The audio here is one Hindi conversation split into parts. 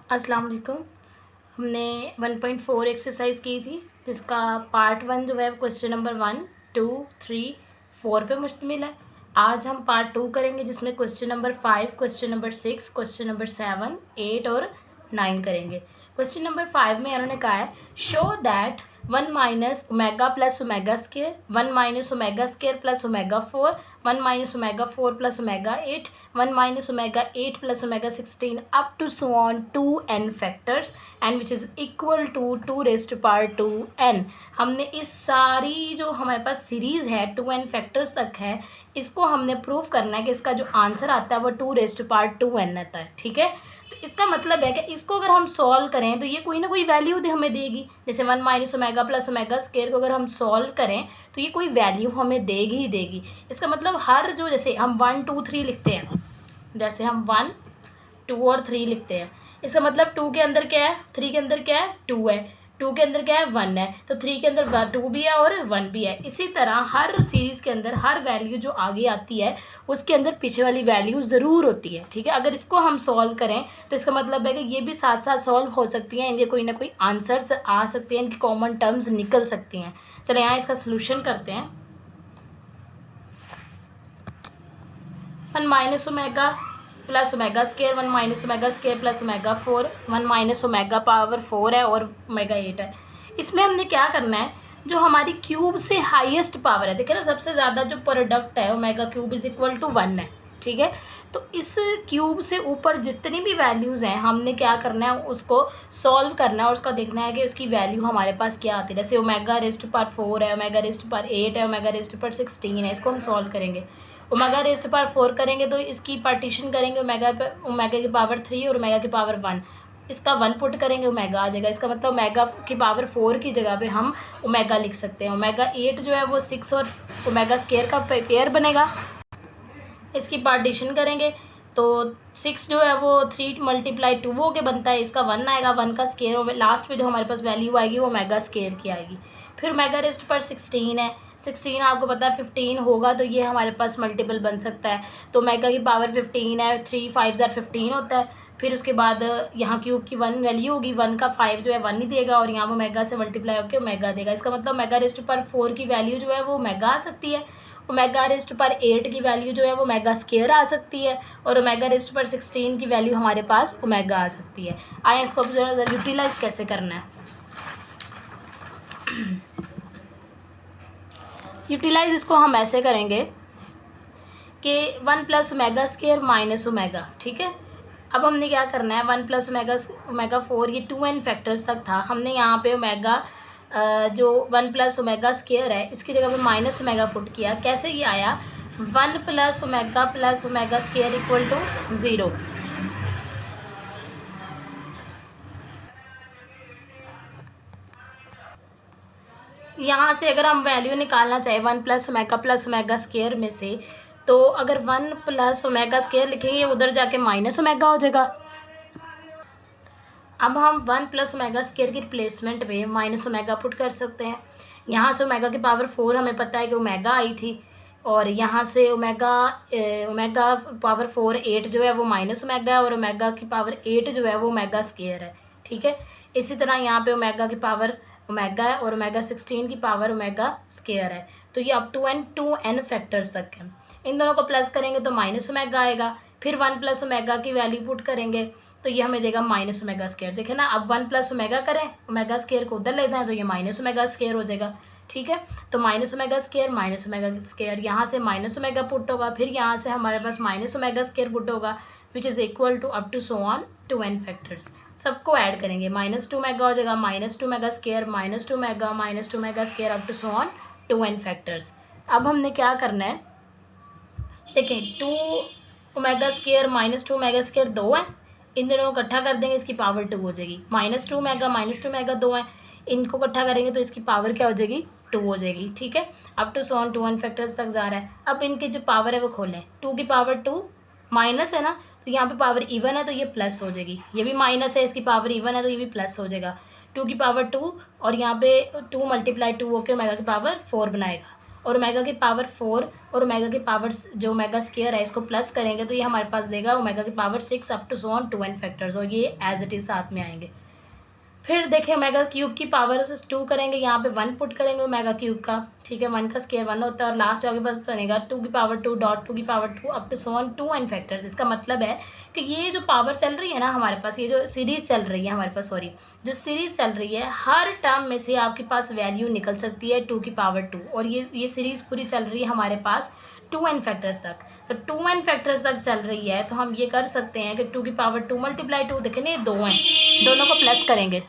अस्सलाम वालेकुम। हमने 1.4 एक्सरसाइज की थी जिसका पार्ट 1 जो है क्वेश्चन नंबर 1, 2, 3, 4 पे मुश्तमिल है। आज हम पार्ट 2 करेंगे जिसमें question number 5, question number 6, question number 7, 8 और 9 करेंगे। क्वेश्चन नंबर 5 में उन्होंने कहा है show that 1 minus omega plus omega square, 1 minus omega square plus omega 4, 1 minus omega 4 plus omega 8, 1 minus omega 8 plus omega 16 up to so on 2n factors and which is equal to 2 raise to power 2n। हमने इस सारी जो हमारे पास सीरीज़ है 2n फैक्टर्स तक है, इसको हमने प्रूव करना है कि इसका जो आंसर आता है वो 2 रेज़ टू पावर 2n आता है। ठीक है, तो इसका मतलब है कि इसको अगर हम सॉल्व करें तो ये कोई ना कोई वैल्यू हमें देगी। जैसे 1 minus omega plus omega square को अगर हम सॉल्व करें तो ये कोई वैल्यू हमें देगी ही देगी। इसका मतलब हर जो जैसे हम 1, 2, 3 लिखते हैं, जैसे हम 1, 2 और 3 लिखते हैं, इसका मतलब 2 के अंदर क्या है, 3 के अंदर क्या है, 2 है, 2 के अंदर क्या है, 1 है, तो 3 के अंदर 2 भी है और 1 भी है। इसी तरह हर सीरीज़ के अंदर हर वैल्यू जो आगे आती है उसके अंदर पीछे वाली वैल्यू ज़रूर होती है। ठीक है, अगर इसको हम सॉल्व करें तो इसका मतलब है कि ये भी साथ साथ सॉल्व हो सकती हैं, इनके कोई ना कोई आंसर्स आ सकते हैं, इनकी कॉमन टर्म्स निकल सकती हैं। चलो यहाँ इसका सोल्यूशन करते हैं। 1 minus omega plus omega square, 1 minus omega square plus omega 4, 1 minus omega power 4 है और ओमेगा 8 है। इसमें हमने क्या करना है, जो हमारी क्यूब से हाईएस्ट पावर है, देखिए ना सबसे ज़्यादा जो प्रोडक्ट है omega cube is equal to 1 है। ठीक है, तो इस क्यूब से ऊपर जितनी भी वैल्यूज़ हैं हमने क्या करना है, उसको सॉल्व करना है और उसका देखना है कि उसकी वैल्यू हमारे पास क्या आती है। जैसे ओमेगा रेज़ टू पावर 4 है, ओमेगा रेज़ टू पावर 8 है, ओमेगा रेज़ टू पावर 16 है, इसको हम सॉल्व करेंगे। ओमेगा रेज़ टू पावर 4 करेंगे तो इसकी पार्टीशन करेंगे ओमेगा की पावर 3 और ओमेगा की पावर 1, इसका 1 पुट करेंगे ओमेगा आ जाएगा। इसका मतलब ओमेगा की पावर 4 की जगह पे हम ओमेगा लिख सकते हैं। ओमेगा 8 जो है वो 6 और ओमेगा स्केयर का पेयर बनेगा, इसकी पार्टीशन करेंगे तो 6 जो है वो 3 मल्टीप्लाई 2 हो के बनता है, इसका 1 आएगा, 1 का स्केयर लास्ट में जो हमारे पास वैल्यू आएगी वो ओमेगा स्केयर की आएगी। फिर ओमेगा रेज़्ड पर 16 है, 16 आपको पता है 15 होगा तो ये हमारे पास मल्टीपल बन सकता है, तो ओमेगा की पावर 15 है, 3 5 ज़ार 15 होता है। फिर उसके बाद यहाँ क्यूब की 1 वैल्यू होगी, 1 का 5 जो है 1 ही देगा और यहाँ ओमेगा से मल्टीप्लाई होकर ओमेगा देगा। इसका मतलब ओमेगा रेज़्ड पर 4 की वैल्यू जो है वो ओमेगा आ सकती है, ओमेगा रेज़्ड पर 8 की वैल्यू जो है वो ओमेगा स्केयर आ सकती है और ओमेगा रेज़्ड पर 16 की वैल्यू हमारे पास ओमेगा आ सकती है। आए इसको अब यूटिलाइज कैसे करना है। यूटिलाइज इसको हम ऐसे करेंगे कि 1 plus omega square minus omega. ठीक है, अब हमने क्या करना है, 1 प्लस ओमेगा 4 ये 2n फैक्टर्स तक था, हमने यहाँ पे ओमेगा जो 1 प्लस ओमेगा स्केयर है इसकी जगह पे माइनस ओमेगा पुट किया। कैसे ये आया, 1 plus omega square equal to 0। यहाँ से अगर हम वैल्यू निकालना चाहें 1 प्लस ओमेगा स्केयर में से, तो अगर 1 प्लस ओमेगा स्केयर लिखेंगे उधर जाके माइनस ओमेगा हो जाएगा। अब हम 1 प्लस ओमेगा स्केयर की रिप्लेसमेंट में माइनस ओमेगा पुट कर सकते हैं। यहाँ से ओमेगा की पावर 4 हमें पता है कि ओमेगा आई थी और यहाँ से ओमेगा पावर 4 8 जो है वो माइनस ओमेगा है और ओमेगा की पावर 8 जो है वो ओमेगा स्केयर है। ठीक है, इसी तरह यहाँ पे ओमेगा की पावर ओमेगा है और ओमेगा 16 की पावर ओमेगा स्केयर है। तो ये अप टू 2n फैक्टर्स तक है। इन दोनों को प्लस करेंगे तो माइनस ओमेगा आएगा, फिर 1 प्लस ओमेगा की वैल्यू पुट करेंगे तो ये हमें देगा माइनस ओमेगा स्केयर। देखें ना, अब 1 प्लस ओमेगा करें, ओमेगा स्केयर को उधर ले जाएं तो ये माइनस ओमेगा स्केयर हो जाएगा। ठीक है, तो माइनस ओमेगा स्केयर यहाँ से माइनस ओमेगा पुट होगा, फिर यहाँ से हमारे पास माइनस ओमेगा स्केयर पुट होगा which is equal to up to so on 2n factors. सबको ऐड करेंगे, -2 ओमेगा हो जाएगा, -2 omega square, -2 omega square up to so on 2n factors. अब हमने क्या करना है, देखें 2 ओमेगा स्केयर -2 ओमेगा स्केयर 2 है, इन दोनों को इकट्ठा कर देंगे इसकी पावर 2 हो जाएगी। -2 ओमेगा 2 है, इनको इकट्ठा करेंगे तो इसकी पावर क्या हो जाएगी, 2 हो जाएगी। ठीक है, up to so on 2n factors तक जा रहा है। अब इनकी जो पावर है वो खोलें, 2 की पावर 2 माइनस है ना, तो यहाँ पे पावर इवन है तो ये प्लस हो जाएगी, ये भी माइनस है इसकी पावर इवन है तो ये भी प्लस हो जाएगा। 2 की पावर 2 और यहाँ पे 2 मल्टीप्लाई 2 होकर ओमेगा की पावर 4 बनाएगा और ओमेगा की पावर 4 और ओमेगा की पावर जो ओमेगा स्क्वायर है इसको प्लस करेंगे तो ये हमारे पास देगा ओमेगा की power 6 up to so on 2n factors, और ये एज इट इज़ साथ में आएंगे। फिर देखिए ओमेगा क्यूब की पावर से 2 करेंगे, यहाँ पे 1 पुट करेंगे ओमेगा क्यूब का, ठीक है, 1 का स्क्वायर 1 होता है और लास्ट आपके पास बनेगा 2 की पावर 2 डॉट 2 की power 2 up to so on 2n factors. इसका मतलब है कि ये जो पावर चल रही है ना हमारे पास, ये जो सीरीज़ चल रही है हमारे पास, सॉरी जो सीरीज़ चल रही है, हर टर्म में से आपके पास वैल्यू निकल सकती है 2 की पावर 2, और ये सीरीज़ पूरी चल रही है हमारे पास 2n फैक्टर्स तक। तो 2n फैक्टर्स तक चल रही है तो हम ये कर सकते हैं कि 2 की पावर 2 मल्टीप्लाई 2, देखें ना ये 2 हैं, दोनों को प्लस करेंगे,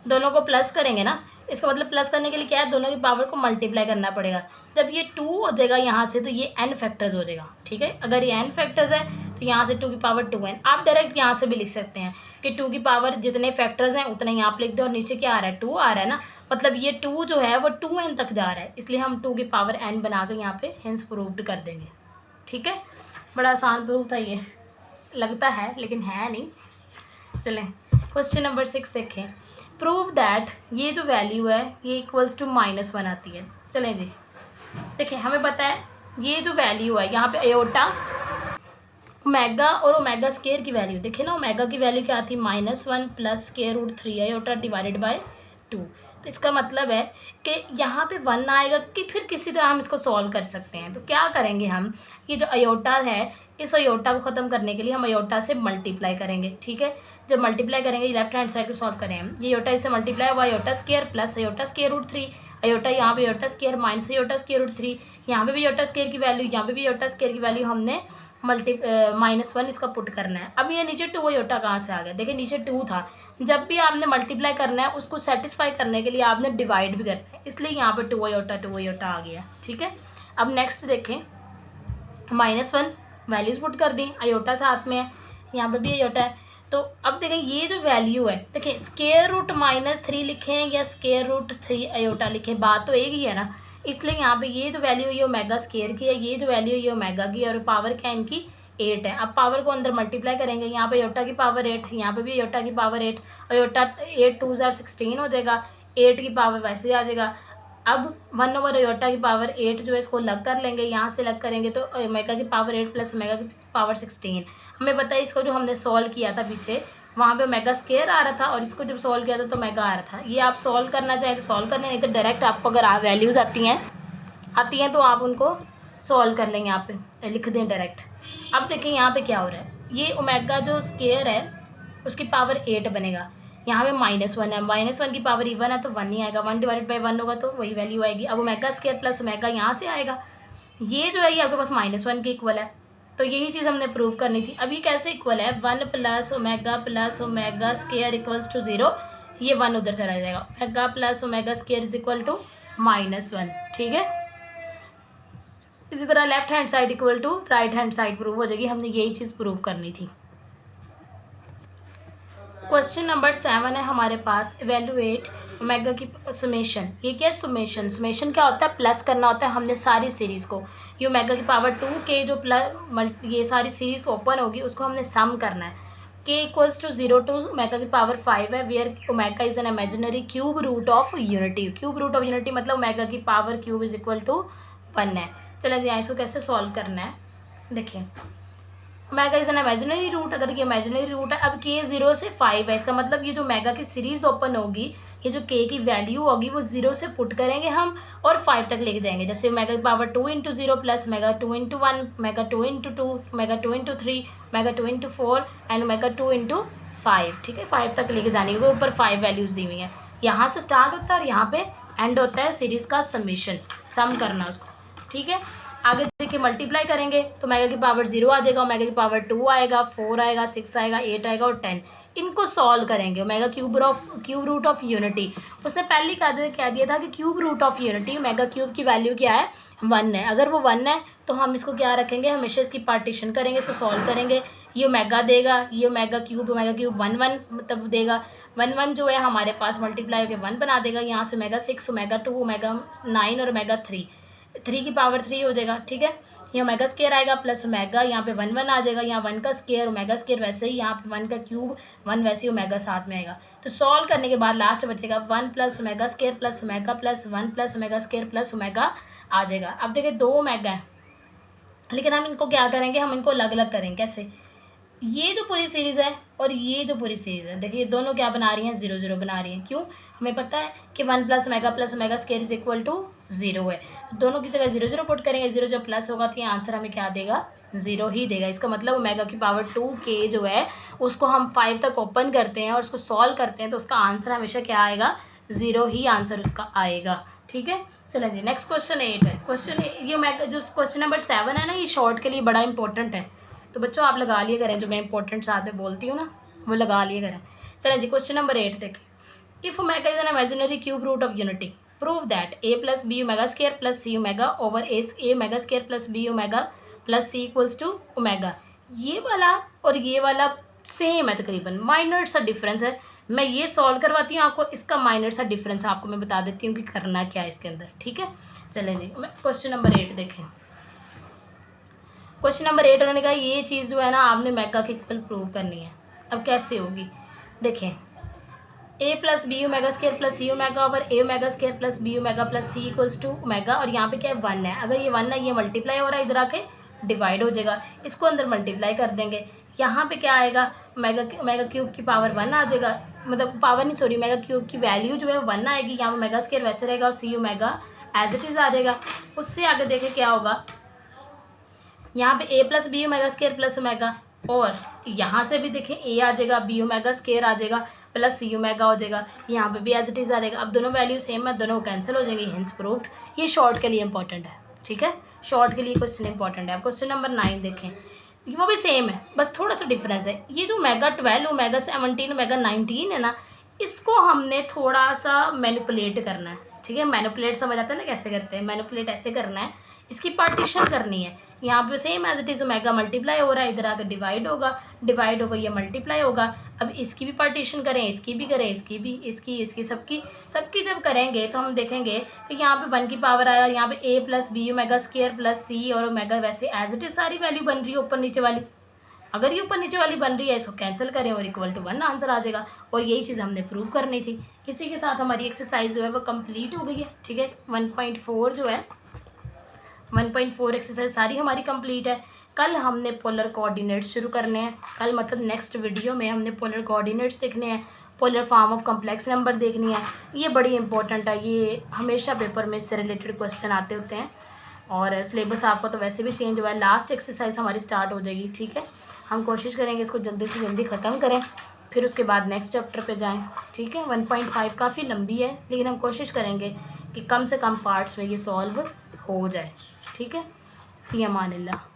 दोनों को प्लस करेंगे ना, इसका मतलब प्लस करने के लिए क्या है, दोनों की पावर को मल्टीप्लाई करना पड़ेगा। जब ये 2 हो जाएगा यहाँ से तो ये n फैक्टर्स हो जाएगा, ठीक है। अगर ये n फैक्टर्स है तो यहाँ से 2 की पावर 2n, आप डायरेक्ट यहाँ से भी लिख सकते हैं कि 2 की पावर जितने फैक्टर्स हैं उतने यहाँ पर लिख दो, और नीचे क्या आ रहा है 2 आ रहा है ना, मतलब ये 2 जो है वो 2n तक जा रहा है, इसलिए हम 2 की पावर n बना कर यहाँ पे हेंस प्रूव्ड कर देंगे, ठीक है। बड़ा आसान प्रूफ था ये, लगता है लेकिन है नहीं। चलें क्वेश्चन नंबर 6 देखें। प्रूव दैट ये जो वैल्यू है ये इक्वल्स टू -1 आती है। चलें जी, देखिए हमें पता है ये जो वैल्यू है यहाँ पे अयोटा, ओमेगा और ओमेगा स्केयर की वैल्यू देखें ना, ओमेगा की वैल्यू क्या आती है -1 plus square root 3 iota divided by 2। तो इसका मतलब है कि यहाँ पे 1 आएगा कि फिर किसी तरह हम इसको सॉल्व कर सकते हैं। तो क्या करेंगे हम, ये जो अयोटा है इस अयोटा को ख़त्म करने के लिए हम अयोटा से मल्टीप्लाई करेंगे, ठीक है। जब मल्टीप्लाई करेंगे लेफ्ट हैंड साइड को सॉल्व करें हम, ये अयोटा इससे मल्टीप्लाई हुआ iota square plus iota square root 3, iota यहाँ पे iota square minus iota square root 3, यहाँ पे भी अयोटा स्केयर की वैल्यू, यहाँ पे भी अयोटा स्केयर की वैल्यू हमने -1 इसका पुट करना है। अब ये नीचे 2 अयोटा कहाँ से आ गया, देखिए नीचे 2 था, जब भी आपने मल्टीप्लाई करना है उसको सेटिस्फाई करने के लिए आपने डिवाइड भी करना है, इसलिए यहाँ पे 2 अयोटा आ गया, ठीक है। अब नेक्स्ट देखें, -1 वैल्यूज़ पुट कर दी, अयोटा साथ में है, यहाँ पे भी अयोटा है। तो अब देखें ये जो वैल्यू है, देखिए स्केयर रूट -3 लिखें या स्केयर रूट 3 अयोटा लिखें, बात तो एक ही है ना, इसलिए यहाँ पे ये जो वैल्यू है ये ओमेगा स्केयर की है, ये जो वैल्यू है ये ओमेगा की है, और पावर क्या है इनकी 8 है। अब पावर को अंदर मल्टीप्लाई करेंगे, यहाँ पे अयोटा की पावर 8, यहाँ पे भी अयोटा की पावर 8, अयोटा 8 2 16 हो जाएगा, 8 की पावर वैसे ही आ जाएगा। अब 1 ओवर अयोटा की पावर 8 जो है इसको लग कर लेंगे, यहाँ से लग करेंगे तो ओमेगा की पावर 8 प्लस ओमेगा की पावर 16। हमें पता है इसको जो हमने सॉल्व किया था पीछे, वहाँ पे ओमेगा स्केयर आ रहा था और इसको जब सॉल्व किया था तो ओमेगा आ रहा था। ये आप सॉल्व करना चाहें तो सॉल्व करने, नहीं तो डायरेक्ट आपको अगर वैल्यूज़ आती हैं तो आप उनको सॉल्व कर लेंगे, यहाँ पे लिख दें डायरेक्ट। अब देखिए यहाँ पे क्या हो रहा है, ये ओमेगा जो स्केयर है उसकी पावर 8 बनेगा, यहाँ पे -1 है, -1 की पावर इवन है तो 1 ही आएगा, 1 डिवाइडेड बाई 1 होगा तो वही वैल्यू आएगी। अब ओमेगा स्केयर प्लस ओमेगा यहाँ से आएगा, ये जो है ये आपके पास -1 के इक्वल है, तो यही चीज़ हमने प्रूव करनी थी। अब ये कैसे इक्वल है, 1 plus omega square equals to 0, ये 1 उधर चला जाएगा, omega plus omega square is equal to -1, ठीक है। इसी तरह left hand side equal to right hand side prove हो जाएगी, हमने यही चीज़ प्रूव करनी थी। क्वेश्चन नंबर 7 है हमारे पास, इवेलुएट ओमेगा की सुमेशन। ये क्या है सुमेशन, सुमेशन क्या होता है, प्लस करना होता है हमने सारी सीरीज़ को, ये ओमेगा की पावर 2 के जो ये सारी सीरीज़ ओपन होगी उसको हमने सम करना है। k equals to 0 to omega की पावर 5 है, where omega is an imaginary cube root of unity, cube root of unity मतलब ओमेगा की power cube is equal to 1 है। चलो जी इसको कैसे सॉल्व करना है, देखिए omega is an imaginary root, अगर ये इमेजिनरी रूट है, अब k 0 से 5 है, इसका मतलब ये जो ओमेगा की सीरीज़ ओपन होगी, ये जो k की वैल्यू होगी वो 0 से पुट करेंगे हम और 5 तक लेके जाएंगे। जैसे ओमेगा की power 2 into 0 plus omega 2 into 1, omega 2 into 2, omega 2 into 3, omega 2 into 4 and omega 2 into 5, ठीक है। 5 तक लेके जाने के ऊपर 5 वैल्यूज़ दी हुई हैं, यहाँ से स्टार्ट होता है और यहाँ पे एंड होता है सीरीज़ का समेशन, सम करना उसको, ठीक है। आगे देखिए मल्टीप्लाई करेंगे तो ओमेगा की पावर 0 आ जाएगा, ओमेगा की पावर 2 आएगा, 4 आएगा, 6 आएगा, 8 आएगा और 10। इनको सॉल्व करेंगे, omega cube root of unity, उसने पहले कह दिया था कि cube root of unity omega cube की वैल्यू क्या है 1 है। अगर वो 1 है तो हम इसको क्या रखेंगे, हमेशा इसकी पार्टीशन करेंगे, इसको सॉल्व करेंगे, ये ओमेगा देगा, ये ओमेगा क्यूब 1 1 मतलब देगा, 1 1 जो है हमारे पास मल्टीप्लाई होकर 1 बना देगा, यहाँ से ओमेगा 6 ओमेगा 2 ओमेगा 9 और ओमेगा 3 3 की पावर 3 हो जाएगा, ठीक है। ये ओमेगा स्केयर आएगा प्लस ओमेगा, यहाँ पे 1 1 आ जाएगा, यहाँ 1 का स्केयर ओमेगा स्केयर वैसे ही, यहाँ पे 1 का क्यूब 1 वैसे ही ओमेगा साथ में आएगा। तो सॉल्व करने के बाद लास्ट बचेगा 1 plus omega square plus omega plus 1 plus omega square plus omega आ जाएगा। अब देखिए 2 ओमेगा है, लेकिन हम इनको क्या करेंगे, हम इनको अलग अलग करेंगे। कैसे? ये जो पूरी सीरीज़ है और ये जो पूरी सीरीज़ है, देखिए दोनों क्या बना रही हैं, 0 0 बना रही हैं। क्यों? हमें पता है कि 1 plus omega square is equal to 0 है। दोनों की जगह 0 0 पुट करेंगे, 0 जब प्लस होगा तो ये आंसर हमें क्या देगा, 0 ही देगा। इसका मतलब ओमेगा की पावर 2k जो है उसको हम 5 तक ओपन करते हैं और उसको सॉल्व करते हैं तो उसका आंसर हमेशा क्या आएगा, 0 ही आंसर उसका आएगा, ठीक है। चलें जी, नेक्स्ट क्वेश्चन 8 है। क्वेश्चन ये ओमेगा जो क्वेश्चन नंबर 7 है ना, ये शॉर्ट के लिए बड़ा इंपॉर्टेंट है, तो बच्चों आप लगा लिए करें, जो मैं इंपॉर्टेंट साथ में बोलती हूँ ना वो लगा लिए करें। चलें जी, क्वेश्चन नंबर 8 देखें। If omega is an imaginary cube root of unity, prove that a plus B omega square plus c omega over a omega square plus B omega plus c equals to omega. ये वाला और ये वाला सेम है, तकरीबन माइनर सा डिफरेंस है। मैं ये सॉल्व करवाती हूँ आपको, इसका माइनर सा डिफरेंस आपको मैं बता देती हूँ कि करना क्या है इसके अंदर, ठीक है। चलें जी, क्वेश्चन नंबर 8 देखें। क्वेश्चन नंबर 8 उन्होंने कहा ये चीज़ जो है ना आपने ओमेगा के इक्वल प्रूव करनी है। अब कैसे होगी, देखें, a plus B omega square plus c omega over a omega square plus B omega plus c equals to omega, और यहाँ पे क्या है 1 है। अगर ये 1 है, ये मल्टीप्लाई हो रहा है, इधर आके डिवाइड हो जाएगा, इसको अंदर मल्टीप्लाई कर देंगे। यहाँ पे क्या आएगा, ओमेगा क्यूब की पावर 1 आ जाएगा, मतलब पावर नहीं सॉरी, ओमेगा क्यूब की वैल्यू जो है 1 आएगी। यहाँ ओमेगा स्केयर वैसे रहेगा और c omega as it is आ जाएगा। उससे आगे देखें क्या होगा, यहाँ पे a plus B omega square plus omega, और यहाँ से भी देखें a आ जाएगा, बी ओमेगा स्केयर आ जाएगा प्लस सी ओमेगा हो जाएगा, यहाँ पे भी एज इट इज़ आ जाएगा। अब दोनों वैल्यू सेम है, दोनों कैंसिल हो जाएंगे, हेंस प्रूव्ड। ये शॉर्ट के लिए इंपॉर्टेंट है, ठीक है, शॉर्ट के लिए क्वेश्चन इंपॉर्टेंट है। अब क्वेश्चन नंबर 9 देखें, वो भी सेम है, बस थोड़ा सा डिफरेंस है। ये जो ओमेगा 12 ओमेगा 17 ओमेगा 19 है ना, इसको हमने थोड़ा सा मैनिपुलेट करना है, ठीक है। मैनिपुलेट समझ आता है ना कैसे करते हैं, मैनिपुलेट ऐसे करना है, इसकी पार्टीशन करनी है। यहाँ पे same as it is omega multiply हो रहा है, इधर आकर डिवाइड होगा, ये मल्टीप्लाई होगा। अब इसकी भी पार्टीशन करें, इसकी भी करें, इसकी भी, इसकी सबकी जब करेंगे तो हम देखेंगे कि यहाँ पे 1 की पावर आया, यहाँ पे a plus B omega square plus C और ओमेगा वैसे एज इट इज़ सारी वैल्यू बन रही है ऊपर नीचे वाली। अगर ये ऊपर नीचे वाली बन रही है, इसको कैंसिल करें और इक्वल टू 1 आंसर आ जाएगा। और यही चीज़ हमने प्रूव करनी थी। इसी के साथ हमारी एक्सरसाइज जो है वो कंप्लीट हो गई है, ठीक है। 1.4 जो है 1.4 एक्सरसाइज सारी हमारी कंप्लीट है। कल हमने पोलर कोऑर्डिनेट्स शुरू करने हैं, कल मतलब नेक्स्ट वीडियो में हमने पोलर कोऑर्डिनेट्स देखने हैं, polar form of complex number देखनी है। ये बड़ी इंपॉर्टेंट है, ये हमेशा पेपर में इससे रिलेटेड क्वेश्चन आते होते हैं। और सिलेबस आपका तो वैसे भी चेंज हुआ है, लास्ट एक्सरसाइज हमारी स्टार्ट हो जाएगी, ठीक है। हम कोशिश करेंगे इसको जल्दी से जल्दी ख़त्म करें, फिर उसके बाद नेक्स्ट चैप्टर पे जाएं, ठीक है। 1.5 काफ़ी लंबी है, लेकिन हम कोशिश करेंगे कि कम से कम पार्ट्स में ये सॉल्व हो जाए, ठीक है। फ़ी अमानिल्लाह।